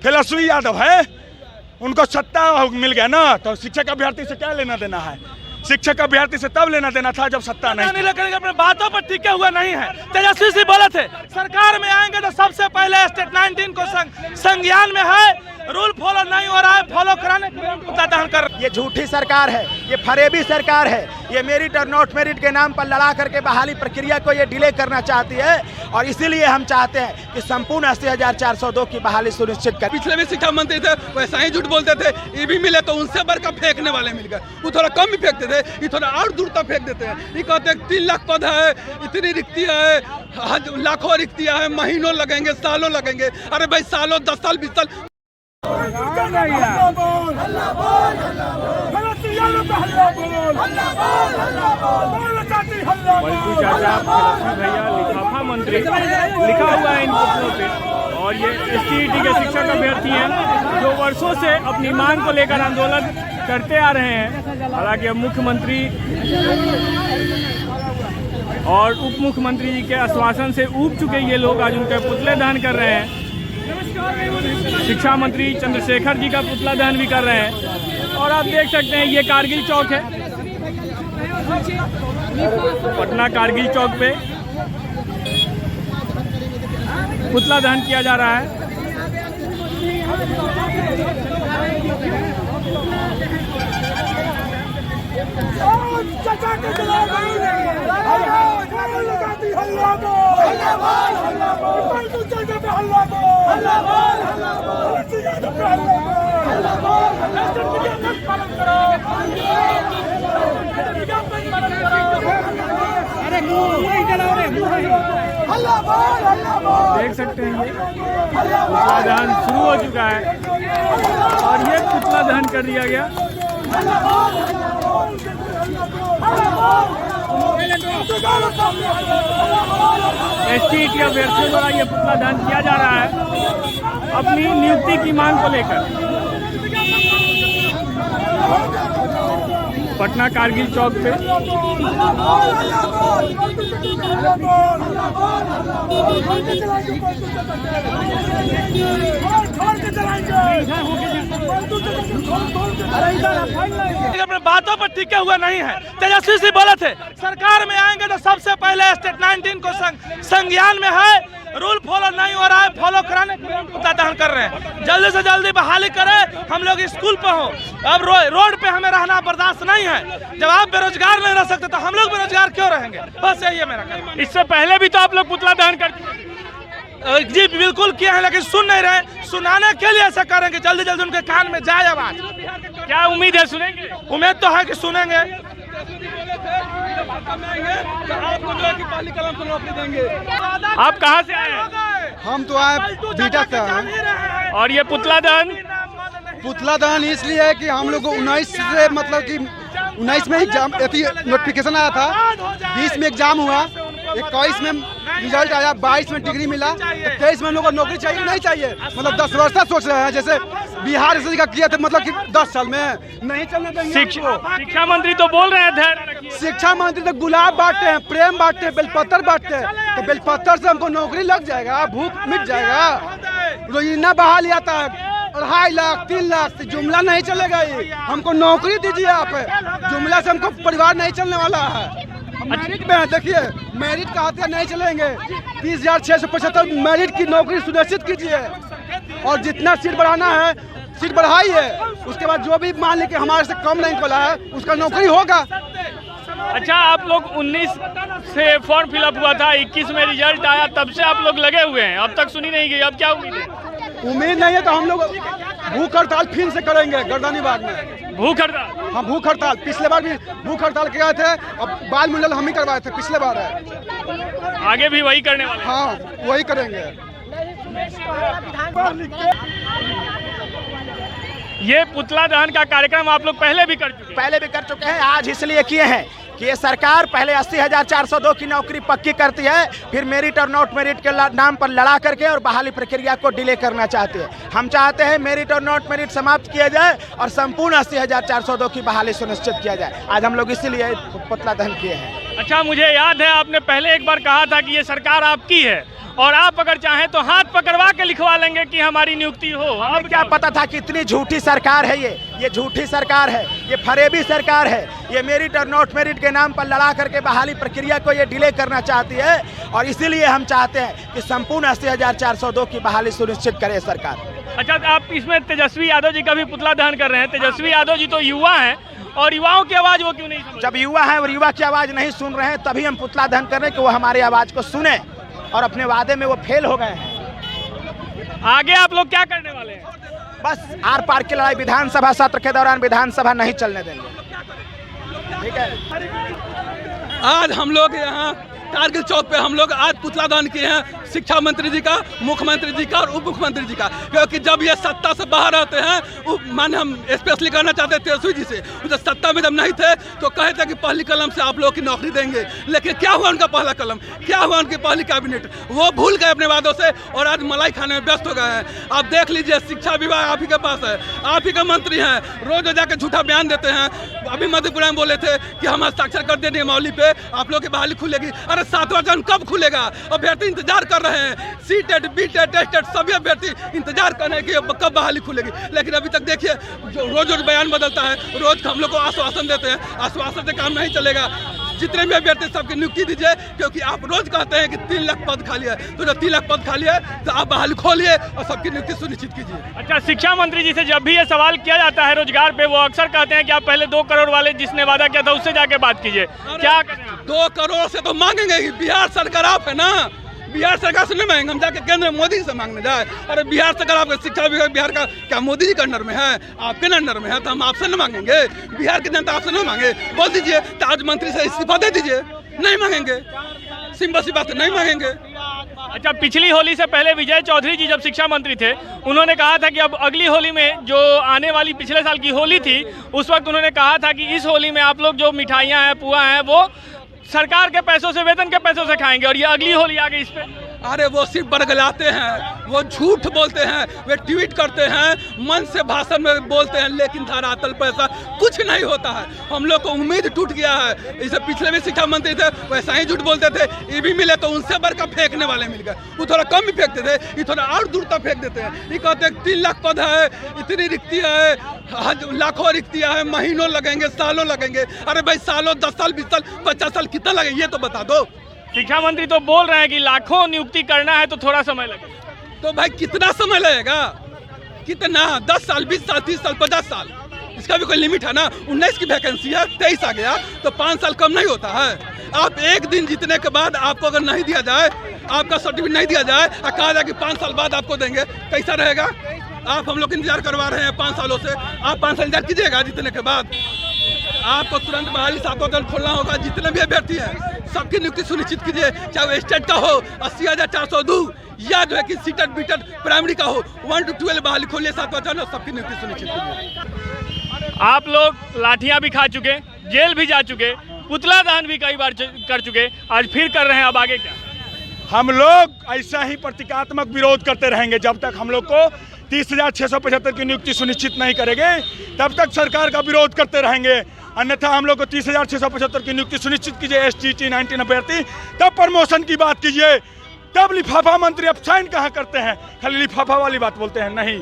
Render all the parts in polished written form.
तेजस्वी यादव है, उनको सत्ता मिल गया ना, तो शिक्षक अभ्यर्थी से क्या लेना देना है? शिक्षक अभ्यर्थी से तब लेना देना था जब सत्ता नहीं लेकिन अपने बातों पर टिके हुए नहीं है। तेजस्वी जी बोले थे सरकार में आएंगे तो सबसे पहले स्टेट 19 को संज्ञान में है, रूल फॉलो नहीं हो रहा है, फॉलो कराने के लिए पुतला दहन कर। ये झूठी सरकार है, ये फरेबी सरकार है, ये मेरिट और नॉट मेरिट के नाम पर लड़ा करके बहाली प्रक्रिया को ये डिले करना चाहती है और इसीलिए हम चाहते हैं कि संपूर्ण 80,402 की बहाली सुनिश्चित कर। पिछले भी शिक्षा मंत्री थे, वैसा ही झूठ बोलते थे, ये भी मिले तो उनसे बढ़कर फेंकने वाले मिल गए। वो थोड़ा कम भी फेंकते थे, ये थोड़ा और दूर तक फेंक देते हैं। ये कहते हैं 3 लाख पद है, इतनी रिक्तियाँ है, लाखों रिक्तियाँ है, महीनों लगेंगे, सालों लगेंगे। अरे भाई सालों 10 साल 20 साल बल्टू चाचा, भैया, लिफाफा मंत्री लिखा हुआ है इन पुतलों पे। और ये STET के शिक्षक अभ्यर्थी हैं जो वर्षों से अपनी मांग को लेकर आंदोलन करते आ रहे हैं। हालांकि अब मुख्यमंत्री और उप मुख्यमंत्री जी के आश्वासन से ऊब चुके ये लोग आज उनके पुतले दहन कर रहे हैं। शिक्षा मंत्री चंद्रशेखर जी का पुतला दहन भी कर रहे हैं। और आप देख सकते हैं ये कारगिल चौक है, पटना कारगिल चौक पे पुतला दहन किया जा रहा है। देख सकते हैं ये पुतला दहन शुरू हो चुका है और ये पुतला दहन कर दिया गया। STET अभ्यर्थियों द्वारा ये पुतला दहन किया जा रहा है अपनी नियुक्ति की मांग को लेकर। पटना कारगिल चौक पे अपने बातों पर टिके हुए नहीं है। तेजस्वी जी बोले थे सरकार में आएंगे तो सबसे पहले स्टेट 19 को संज्ञान में है, रूल फॉलो नहीं हो रहा है, फॉलो कराने के लिए पुतला दहन कर रहे हैं। जल्दी से जल्दी बहाली करें, हम लोग स्कूल पे हो, अब रोड पे हमें रहना बर्दाश्त नहीं है। जब आप बेरोजगार नहीं रह सकते तो हम लोग बेरोजगार क्यों रहेंगे? बस यही है मेरा कहना। इससे पहले भी तो आप लोग पुतला दहन कर जी बिल्कुल किया है, लेकिन सुन नहीं रहे। सुनाने के लिए ऐसा करेंगे, जल्दी जल्दी उनके कान में जाए आवाज। क्या उम्मीद है सुनेंगे? उम्मीद तो है कि सुनेंगे। आप कहाँ से आए हैं? हम तो आए बीटा से हैं। और ये पुतला दहन इसलिए है कि हम लोग को 19 से मतलब कि 19 में एग्जाम नोटिफिकेशन आया था, 20 में एग्जाम हुआ, 21 में रिजल्ट आया, 22 में डिग्री मिला, तो 23 में हम लोग को नौकरी चाहिए कि नहीं चाहिए? मतलब 10 वर्ष से सोच रहे हैं, जैसे बिहार से का किया था, मतलब कि 10 साल में नहीं चलने देंगे। शिक्षा मंत्री तो बोल रहे हैं धैर्य रखिए। शिक्षा मंत्री तो गुलाब बांटते हैं, प्रेम बांटते हैं, बेलपत्र बांटते हैं, तो बेलपत्र से हमको नौकरी लग जाएगा, भूख मिट जाएगा। रोजीना बहाली आता है 2.5 लाख 3 लाख से, जुमला नहीं चलेगा। ये हमको नौकरी दीजिए आप, जुमला से हमको परिवार नहीं चलने वाला है। मेरिट में देखिए, मेरिट का हत्या नहीं चलेंगे। 30,675 मेरिट की नौकरी सुनिश्चित कीजिए और जितना सीट बढ़ाना है सीट बढ़ाइए। उसके बाद जो भी मान लीजिए हमारे से कम रैंक वाला है उसका नौकरी होगा। अच्छा, आप लोग 19 से फॉर्म फिलअप हुआ था, 21 में रिजल्ट आया, तब से आप लोग लगे हुए हैं, अब तक सुनी नहीं गई। अब क्या उम्मीद है? उम्मीद नहीं है तो हम लोग भूख हड़ताल फिर से करेंगे गर्दानीबाग में। भूख हड़ताल? हाँ, भूख हड़ताल। पिछले बार भी भूख हड़ताल किए थे, अब बाल मुंडन हम ही करवाए थे पिछले बार है। आगे भी वही करने वाले? हाँ, वही करेंगे। ये पुतला दहन का कार्यक्रम आप लोग पहले भी कर चुके हैं। आज इसलिए किए हैं कि ये सरकार पहले 80,402 की नौकरी पक्की करती है, फिर मेरिट और नॉट मेरिट के नाम पर लड़ा करके और बहाली प्रक्रिया को डिले करना चाहती है। हम चाहते हैं मेरिट और नॉट मेरिट समाप्त किया जाए और संपूर्ण 80,402 की बहाली सुनिश्चित किया जाए। आज हम लोग इसीलिए पुतला दहन किए हैं। अच्छा, मुझे याद है आपने पहले एक बार कहा था कि ये सरकार आपकी है और आप अगर चाहें तो हाथ पकड़वा के लिखवा लेंगे कि हमारी नियुक्ति हो। हमें क्या पता था कि इतनी झूठी सरकार है ये झूठी सरकार है, ये फरेबी सरकार है। ये मेरिट और नॉट मेरिट के नाम पर लड़ा करके बहाली प्रक्रिया को ये डिले करना चाहती है और इसीलिए हम चाहते हैं कि संपूर्ण 80,402 की बहाली सुनिश्चित करे सरकार। अच्छा, आप इसमें तेजस्वी यादव जी का भी पुतला दहन कर रहे हैं। तेजस्वी यादव जी तो युवा हैं और युवाओं की आवाज वो क्यों नहीं सुन? जब युवा है और युवा की आवाज नहीं सुन रहे हैं तभी हम पुतला दहन कर रहे हैं कि वो हमारी आवाज को सुने, और अपने वादे में वो फेल हो गए हैं। आगे आप लोग क्या करने वाले हैं? बस आर पार की लड़ाई विधानसभा सत्र के दौरान विधानसभा नहीं चलने देंगे। ठीक है, आज हम लोग यहाँ कारगिल चौक पे हम लोग आज पुतला दान किए हैं शिक्षा मंत्री जी का, मुख्यमंत्री जी का और उप मुख्यमंत्री जी का, क्योंकि जब ये सत्ता से बाहर आते हैं, माने हम स्पेशली कहना चाहते हैं तेजस्वी जी से, जब सत्ता में जब नहीं थे तो कहे थे कि पहली कलम से आप लोग की नौकरी देंगे, लेकिन क्या हुआ उनका पहला कलम, क्या हुआ उनकी पहली कैबिनेट? वो भूल गए अपने वादों से और आज मलाई खाने में व्यस्त हो गए हैं। आप देख लीजिए, शिक्षा विभाग आप ही के पास है, आप ही का मंत्री हैं, रोज जाकर झूठा बयान देते हैं। अभी मधेपुरा में बोले थे कि हम हस्ताक्षर कर देंगे मौली पे, आप लोग की बहाली खुलेगी। अरे 7वां चरण कब खुलेगा? अभ्यर्थी इंतजार कर रहे हैं, सीटेट बीटेट टेस्टेट सभी अभ्यर्थी इंतजार कर रहे हैं कि कब बहाली खुलेगी, लेकिन अभी तक देखिए रोज रोज बयान बदलता है, रोज हम लोग को आश्वासन देते हैं, आश्वासन से काम नहीं चलेगा। जितने भी अभ्यर्थी सबकी नियुक्ति दीजिए, क्योंकि आप रोज कहते हैं कि 3 लाख पद खाली है, तो जब 3 लाख पद खाली है तो आप बहाली खोलिए और सबकी नियुक्ति सुनिश्चित कीजिए। अच्छा, शिक्षा मंत्री जी से जब भी ये सवाल किया जाता है रोजगार पे, वो अक्सर कहते हैं कि आप पहले 2 करोड़ वाले जिसने वादा किया था उससे जाके बात कीजिए। क्या करें? 2 करोड़ से तो मांगेंगे ही, बिहार सरकार आप है ना, बिहार सरकार से नहीं मांगेंगे, हम जाके केंद्र मोदी से मांगने जाए। अरे बिहार सरकार आपका शिक्षा विभाग बिहार का क्या मोदी जी के अंडर में है, आपके अंडर में है, तो हम आपसे नहीं मांगेंगे, बिहार की जनता आपसे नहीं मांगे। बोल दीजिए तो आज मंत्री से इस्तीफा दे दीजिए, नहीं मांगेंगे, सिंपल सी बात है, नहीं मांगेंगे। अच्छा, पिछली होली से पहले विजय चौधरी जी जब शिक्षा मंत्री थे, उन्होंने कहा था कि अब अगली होली में जो आने वाली पिछले साल की होली थी, उस वक्त उन्होंने कहा था कि इस होली में आप लोग जो मिठाइयाँ हैं, पुआ हैं, वो सरकार के पैसों से, वेतन के पैसों से खाएंगे, और ये अगली होली आ गई इस पे। अरे वो सिर्फ बरगलाते हैं, वो झूठ बोलते हैं, वे ट्वीट करते हैं, मन से भाषण में बोलते हैं, लेकिन धरातल पर ऐसा कुछ नहीं होता है। हम लोग को उम्मीद टूट गया है। इसे पिछले भी शिक्षा मंत्री थे, वैसा ही झूठ बोलते थे, ये भी मिले तो उनसे बढ़कर फेंकने वाले मिल गए। वो थोड़ा कम ही फेंकते थे, ये थोड़ा और दूर तक फेंक देते हैं। ये कहते हैं 3 लाख पद है, इतनी रिक्ति है, लाखों रिक्तियाँ है, महीनों लगेंगे, सालों लगेंगे। अरे भाई सालों, 10 साल, 20 साल, 50 साल कितना लगेगा ये तो बता दो। शिक्षा मंत्री तो बोल रहे हैं कि लाखों नियुक्ति करना है तो थोड़ा समय लगेगा। तो भाई कितना समय लगेगा? कितना? 10 साल, 20 साल, 30 साल, 50 साल, इसका भी कोई लिमिट है ना। 19 की वैकेंसी है, 23 आ गया तो 5 साल कम नहीं होता है। आप एक दिन जीतने के बाद आपको अगर नहीं दिया जाए, आपका सर्टिफिकेट नहीं दिया जाए और कहा जाए कि 5 साल बाद आपको देंगे, कैसा रहेगा? आप हम लोग इंतजार करवा रहे हैं 5 सालों से, आप 5 साल इंतजार कीजिएगा। जीतने के बाद आपको तुरंत बहाली 7वां चरण खोलना होगा। जितने भी अभ्यर्थी हैं सबकी नियुक्ति सुनिश्चित कीजिए, चाहे वो स्टेट का हो 80,402 या जो है कि सीटेट बीटेट प्राइमरी का हो, 1 to 12 बहाली खोलिए 7वां चरण और सबकी नियुक्ति सुनिश्चित कीजिए। आप लोग लाठियां भी खा चुके, जेल भी जा चुके, पुतला दहन भी कई बार कर चुके, आज फिर कर रहे हैं। अब आगे क्या? हम लोग ऐसा ही प्रतीकात्मक विरोध करते रहेंगे जब तक हम लोग को 30,675 की नियुक्ति सुनिश्चित नहीं करेंगे, तब तक सरकार का विरोध करते रहेंगे। अन्यथा हम लोग को 30,675 की नियुक्ति सुनिश्चित कीजिए, ST 19 अभ्यर्थी, तब प्रमोशन की बात कीजिए, तब लिफाफा मंत्री अब साइन कहाँ करते हैं, खाली लिफाफा वाली बात बोलते हैं। नहीं,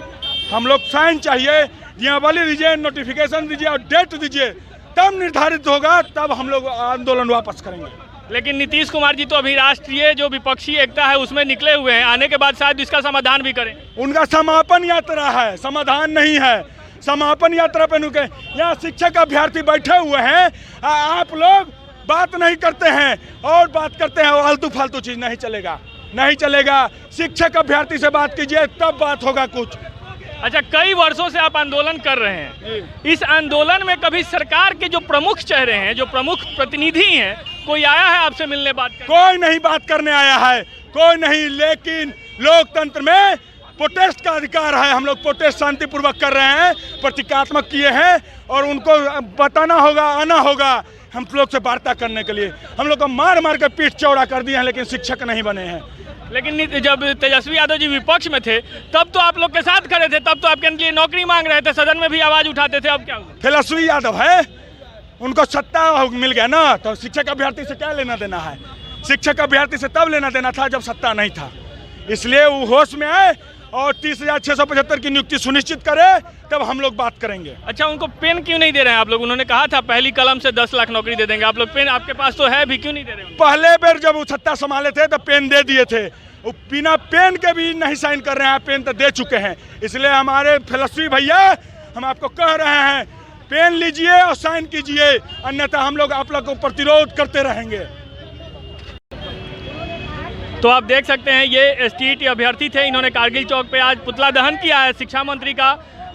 हम लोग साइन चाहिए, नियमावली दीजिए, नोटिफिकेशन दीजिए और डेट दीजिए, तब निर्धारित होगा, तब हम लोग आंदोलन वापस करेंगे। लेकिन नीतीश कुमार जी तो अभी राष्ट्रीय जो विपक्षी एकता है उसमें निकले हुए हैं, आने के बाद शायद इसका समाधान भी करें। उनका समापन यात्रा है, समाधान नहीं है। समापन यात्रा पे रुके, यहाँ शिक्षक अभ्यर्थी बैठे हुए हैं, आप लोग बात नहीं करते हैं और बात करते हैं, आलतू फालतू चीज नहीं चलेगा, नहीं चलेगा। शिक्षक अभ्यर्थी से बात कीजिए, तब बात होगा कुछ। अच्छा, कई वर्षों से आप आंदोलन कर रहे हैं, इस आंदोलन में कभी सरकार के जो प्रमुख चेहरे हैं, जो प्रमुख प्रतिनिधि हैं, कोई आया है आपसे मिलने बात करने? कोई नहीं बात करने आया है, कोई नहीं। लेकिन लोकतंत्र में प्रोटेस्ट का अधिकार है, हम लोग प्रोटेस्ट शांतिपूर्वक कर रहे हैं, प्रतीकात्मक किए हैं और उनको बताना होगा, आना होगा हम लोग से वार्ता करने के लिए। हम लोग को मार मार के पीठ चौड़ा कर दिए हैं, लेकिन शिक्षक नहीं बने हैं। लेकिन जब तेजस्वी यादव जी विपक्ष में थे तब तो आप लोग के साथ खड़े थे, तब तो आपके लिए नौकरी मांग रहे थे, सदन में भी आवाज उठाते थे, अब क्या हुआ? तेजस्वी यादव है, उनको सत्ता मिल गया ना, तो शिक्षक अभ्यर्थी से क्या लेना देना है? शिक्षक अभ्यर्थी से तब लेना देना था जब सत्ता नहीं था। इसलिए वो होश में आए और 30,675 की नियुक्ति सुनिश्चित करे, तब हम लोग बात करेंगे। अच्छा, उनको पेन क्यों नहीं दे रहे हैं आप लोग? उन्होंने कहा था पहली कलम से 10 लाख नौकरी दे देंगे। आप लोग पेन आपके पास तो है भी, क्यों नहीं दे रहे? पहले बार जब वो सत्ता संभाले थे तो पेन दे दिए थे, वो बिना पेन के भी नहीं साइन कर रहे हैं, पेन तो दे चुके हैं। इसलिए हमारे फिलॉसफी भैया, हम आपको कह रहे हैं पेन लीजिए और साइन कीजिए, अन्यथा हम लोग आप लोग को प्रतिरोध करते रहेंगे। तो आप देख सकते हैं ये एसटीईटी अभ्यर्थी थे। इन्होंने कारगिल चौक पे आज पुतला दहन किया है शिक्षा मंत्री का,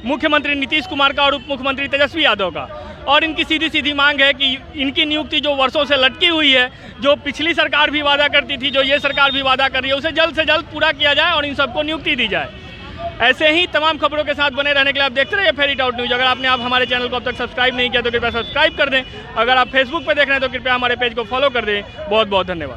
मुख्यमंत्री नीतीश कुमार का और उप मुख्यमंत्री तेजस्वी यादव का। और इनकी सीधी सीधी मांग है कि इनकी नियुक्ति जो वर्षों से लटकी हुई है, जो पिछली सरकार भी वादा करती थी, जो ये सरकार भी वादा कर रही है, उसे जल्द से जल्द पूरा किया जाए और इन सबको नियुक्ति दी जाए। ऐसे ही तमाम खबरों के साथ बने रहने के लिए आप देखते रहिए फेरी टाउट न्यूज़। अगर आपने हमारे चैनल को अब तक सब्सक्राइब नहीं किया तो कृपया सब्सक्राइब कर दें। अगर आप फेसबुक पर देख रहे हैं तो कृपया हमारे पेज को फॉलो कर दें। बहुत बहुत धन्यवाद।